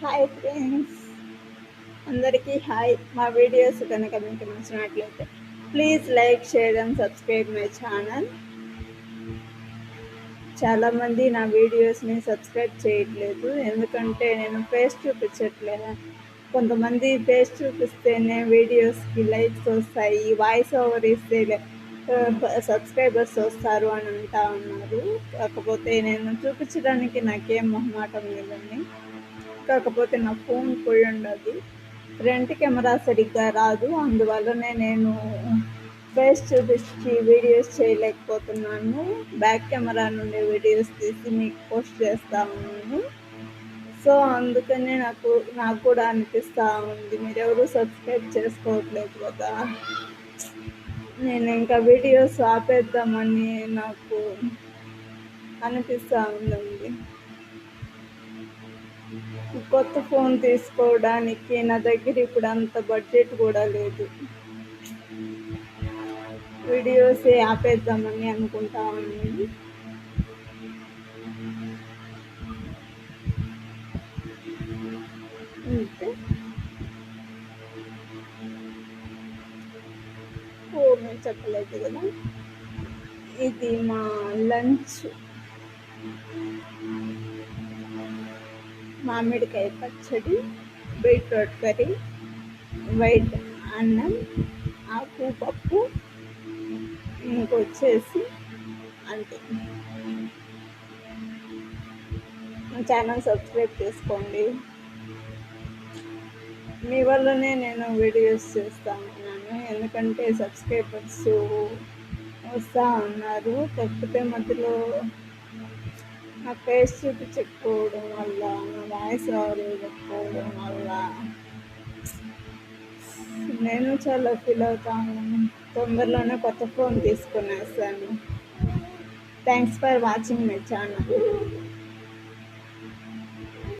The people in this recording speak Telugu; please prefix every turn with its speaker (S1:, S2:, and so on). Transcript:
S1: హాయ్ ఫ్రెండ్స్, అందరికీ హాయ్. మా వీడియోస్ కనుక మీకు నచ్చినట్లయితే please like, share and subscribe my channel. చాలామంది నా వీడియోస్ని సబ్స్క్రైబ్ చేయట్లేదు, ఎందుకంటే నేను ఫేస్ చూపించట్లేదు. కొంతమంది ఫేస్ చూపిస్తేనే వీడియోస్కి లైక్స్ వస్తాయి, వాయిస్ ఓవర్ ఇస్తే సబ్స్క్రైబర్స్ వస్తారు అని అంటా ఉన్నారు. కాకపోతే నేను చూపించడానికి నాకేం మొహమాటం లేదండి. కాకపోతే నా ఫోన్ పోయి ఉండదు, ఫ్రంట్ కెమెరా సరిగ్గా రాదు, అందువల్లనే నేను ఫేస్ చూపించి వీడియోస్ చేయలేకపోతున్నాను. బ్యాక్ కెమెరా నుండి వీడియోస్ తీసి మీకు పోస్ట్ చేస్తా ఉన్నాను. సో అందుకనే నాకు కూడా అనిపిస్తూ ఉంది, మీరెవరు సబ్స్క్రైబ్ చేసుకోవట్లేదు కదా, నేను ఇంకా వీడియోస్ ఆపేద్దామని నాకు అనిపిస్తూ ఉందండి. కొత్త ఫోన్ తీసుకోవడానికి నా దగ్గర ఇప్పుడు అంత బడ్జెట్ కూడా లేదు. వీడియోస్ ఆపేద్దామని అనుకుంటా ఉన్నాను. అంతే. నేను చెప్పలేదు కదా, ఇది మా లంచ్. మామిడికాయ పచ్చడి, బీట్రూట్ కర్రీ, వైట్ అన్నం, ఆకు పప్పు, ఇంకొచ్చేసి అంతే. మా ఛానల్ సబ్స్క్రైబ్ చేసుకోండి, మీ వల్లనే నేను వీడియోస్ చేస్తా ఉన్నాను. ఎందుకంటే సబ్స్క్రైబర్స్ వస్తూ ఉన్నారు, కాకపోతే మధ్యలో నా ఫేస్ చూపించకపోవడం వల్ల, నా వాయిస్ రావకపోవడం వల్ల నేను చాలా ఫీల్ అవుతాను. తొందరలోనే కొత్త ఫోన్ తీసుకునేస్తాను. Thanks for watching my channel.